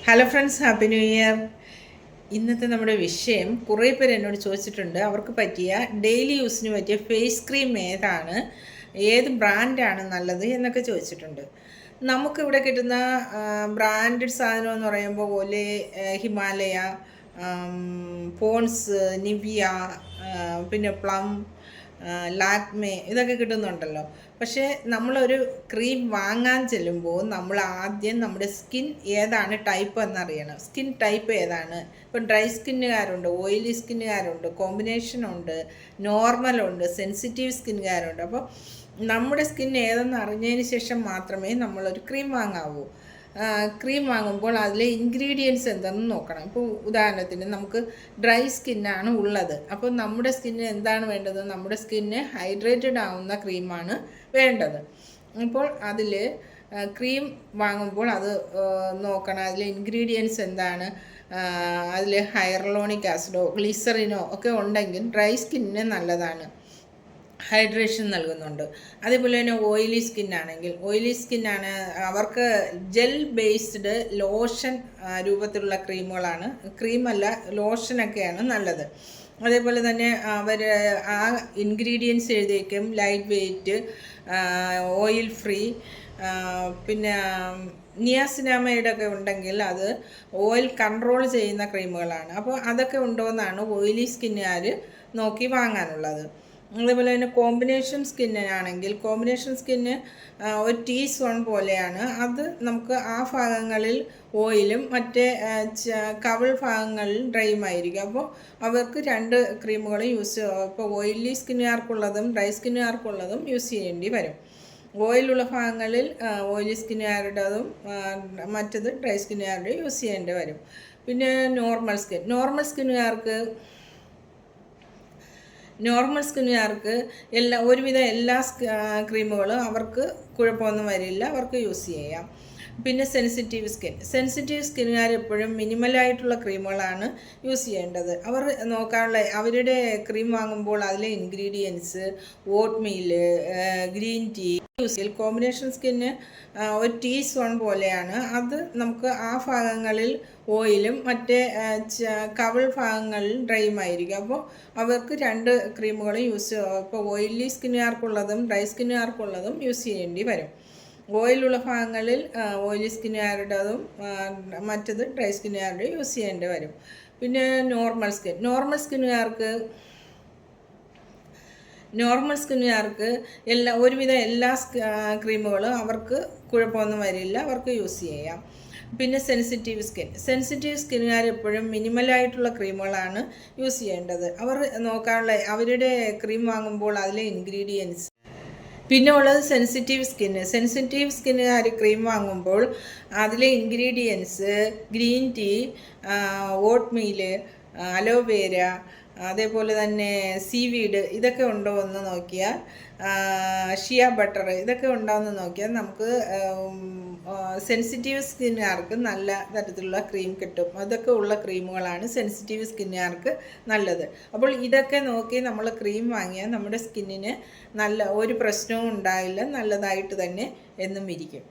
Hello friends, happy new year. ഇന്നത്തെ നമ്മുടെ വിഷയം കുറേ പേര് എന്നോട് ചോദിച്ചിട്ടുണ്ട്, അവർക്ക് പറ്റിയ ഡെയിലി യൂസിന് പറ്റിയ ഫേസ് ക്രീം ഏതാണ്, ഏത് ബ്രാൻഡാണ് നല്ലത് എന്നൊക്കെ ചോദിച്ചിട്ടുണ്ട്. നമുക്കിവിടെ കിട്ടുന്ന ബ്രാൻഡഡ് സാധനം എന്ന് പറയുമ്പോൾ ഒലേ, ഹിമാലയ, പോൺസ്, നിവിയ, പിന്നെ പ്ലം, ലാക്മേ ഇതൊക്കെ കിട്ടുന്നുണ്ടല്ലോ. പക്ഷേ നമ്മളൊരു ക്രീം വാങ്ങാൻ ചെല്ലുമ്പോൾ നമ്മൾ ആദ്യം നമ്മുടെ സ്കിൻ ഏതാണ് ടൈപ്പ് എന്നറിയണം. സ്കിൻ ടൈപ്പ് ഏതാണ്? ഇപ്പം ഡ്രൈ സ്കിന്നുകാരുണ്ട്, ഓയിലി സ്കിന്നുകാരുണ്ട്, കോമ്പിനേഷനുണ്ട്, നോർമലുണ്ട്, സെൻസിറ്റീവ് സ്കിന്നുകാരുണ്ട്. അപ്പോൾ നമ്മുടെ സ്കിൻ ഏതെന്ന് അറിഞ്ഞതിന് ശേഷം മാത്രമേ നമ്മളൊരു ക്രീം വാങ്ങാവൂ. ക്രീം വാങ്ങുമ്പോൾ അതിലെ ഇൻഗ്രീഡിയൻസ് എന്തെന്ന് നോക്കണം. ഇപ്പോൾ ഉദാഹരണത്തിന് നമുക്ക് ഡ്രൈ സ്കിന്നാണ് ഉള്ളത്, അപ്പോൾ നമ്മുടെ സ്കിന്നിന് എന്താണ് വേണ്ടത്? നമ്മുടെ സ്കിന്ന് ഹൈഡ്രേറ്റഡ് ആവുന്ന ക്രീമാണ് വേണ്ടത്. അപ്പോൾ അതിൽ ക്രീം വാങ്ങുമ്പോൾ അത് നോക്കണം, അതിലെ ഇൻഗ്രീഡിയൻസ് എന്താണ്. അതിൽ ഹൈറലോണിക് ആസിഡോ ഗ്ലിസറിനോ ഒക്കെ ഉണ്ടെങ്കിൽ ഡ്രൈ സ്കിന്നിന് നല്ലതാണ്, ഹൈഡ്രേഷൻ നൽകുന്നുണ്ട്. അതേപോലെ തന്നെ ഓയിലി സ്കിന്നാണ് അവർക്ക് ജെൽ ബേസ്ഡ് ലോഷൻ രൂപത്തിലുള്ള ക്രീമുകളാണ്, ക്രീമല്ല ലോഷനൊക്കെയാണ് നല്ലത്. അതേപോലെ തന്നെ അവർ ആ ഇൻഗ്രീഡിയൻസ് എഴുതിയേക്കും ലൈറ്റ് വെയ്റ്റ്, ഓയിൽ ഫ്രീ, പിന്നെ നിയാസിനാമൈഡ് ഒക്കെ ഉണ്ടെങ്കിൽ അത് ഓയിൽ കൺട്രോൾ ചെയ്യുന്ന ക്രീമുകളാണ്. അപ്പോൾ അതൊക്കെ ഉണ്ടോയെന്നാണ് ഓയിലി സ്കിന്നുകാർ നോക്കി വാങ്ങാനുള്ളത്. അതേപോലെ തന്നെ കോമ്പിനേഷൻ സ്കിന്ന് ഒരു ടീസ്പൂൺ പോലെയാണ്. അത് നമുക്ക് ആ ഭാഗങ്ങളിൽ ഓയിലും മറ്റേ കവിൾ ഭാഗങ്ങളിൽ ഡ്രൈയുമായിരിക്കും. അപ്പോൾ അവർക്ക് രണ്ട് ക്രീമുകളും ഇപ്പോൾ ഓയിലി സ്കിന്നുകാർക്കുള്ളതും ഡ്രൈ സ്കിന്നുകാർക്കുള്ളതും യൂസ് ചെയ്യേണ്ടി വരും. ഓയിലുള്ള ഭാഗങ്ങളിൽ ഓയിലി സ്കിന്നുകാരുടേതും മറ്റത് ഡ്രൈ സ്കിന്നുകാരുടെ യൂസ് ചെയ്യേണ്ടി വരും. പിന്നെ നോർമൽ സ്കിന്നുകാർക്ക് ഒരുവിധം എല്ലാ ക്രീമുകളും അവർക്ക് കുഴപ്പമൊന്നും വരില്ല, അവർക്ക് യൂസ് ചെയ്യാം. പിന്നെ സെൻസിറ്റീവ് സ്കിന്നുകാർ എപ്പോഴും മിനിമലായിട്ടുള്ള ക്രീമുകളാണ് യൂസ് ചെയ്യേണ്ടത്. അവർ നോക്കാനുള്ള അവരുടെ ക്രീം വാങ്ങുമ്പോൾ അതിലെ ingredients oatmeal, green tea combination skin ഒരു ടീസ്പൂൺ പോലെയാണ്. അത് നമുക്ക് ആ ഭാഗങ്ങളിൽ ഓയിലും മറ്റേ കവിൾ ഭാഗങ്ങളിൽ ഡ്രൈയുമായിരിക്കും. അപ്പോൾ അവർക്ക് രണ്ട് ക്രീമുകളും ഇപ്പോൾ ഓയിലി സ്കിന്നുകാർക്കുള്ളതും ഡ്രൈ സ്കിന്നുകാർക്കുള്ളതും യൂസ് ചെയ്യേണ്ടി വരും. ഓയിലുള്ള ഭാഗങ്ങളിൽ ഓയിലി സ്കിന്നുകാരുടേതും മറ്റത് ഡ്രൈ സ്കിന്നുകാരുടെ യൂസ് ചെയ്യേണ്ടി വരും. പിന്നെ നോർമൽ സ്കിന്നുകാർക്ക് ഒരുവിധം എല്ലാ ക്രീമുകളും അവർക്ക് കുഴപ്പമൊന്നും വരില്ല, അവർക്ക് യൂസ് ചെയ്യാം. പിന്നെ സെൻസിറ്റീവ് സ്കിന്നുകാർ എപ്പോഴും മിനിമലായിട്ടുള്ള ക്രീമുകളാണ് യൂസ് ചെയ്യേണ്ടത്. അവർ നോക്കാനുള്ള അവരുടെ ക്രീം വാങ്ങുമ്പോൾ അതിലെ ഇൻഗ്രീഡിയൻസ്. പിന്നെ ഉള്ളത് സെൻസിറ്റീവ് സ്കിന്നുകാർ ക്രീം വാങ്ങുമ്പോൾ അതിലെ ഇൻഗ്രീഡിയൻസ് ഗ്രീൻ ടീ, ഓട്ട്മീല്, അലോവേര, അതേപോലെ തന്നെ സീവീഡ് ഇതൊക്കെ ഉണ്ടോ എന്ന് നോക്കിയാൽ, ഷിയ ബട്ടർ ഇതൊക്കെ ഉണ്ടോയെന്ന് നോക്കിയാൽ നമുക്ക് സെൻസിറ്റീവ് സ്കിന്നുകാർക്ക് നല്ല തരത്തിലുള്ള ക്രീം കിട്ടും. അതൊക്കെ ഉള്ള ക്രീമുകളാണ് സെൻസിറ്റീവ് സ്കിന്നുകാർക്ക് നല്ലത്. അപ്പോൾ ഇതൊക്കെ നോക്കി നമ്മൾ ക്രീം വാങ്ങിയാൽ നമ്മുടെ സ്കിന്നിന് ഒരു പ്രശ്നവും ഉണ്ടായില്ല, നല്ലതായിട്ട് തന്നെ എന്നും ഇരിക്കും.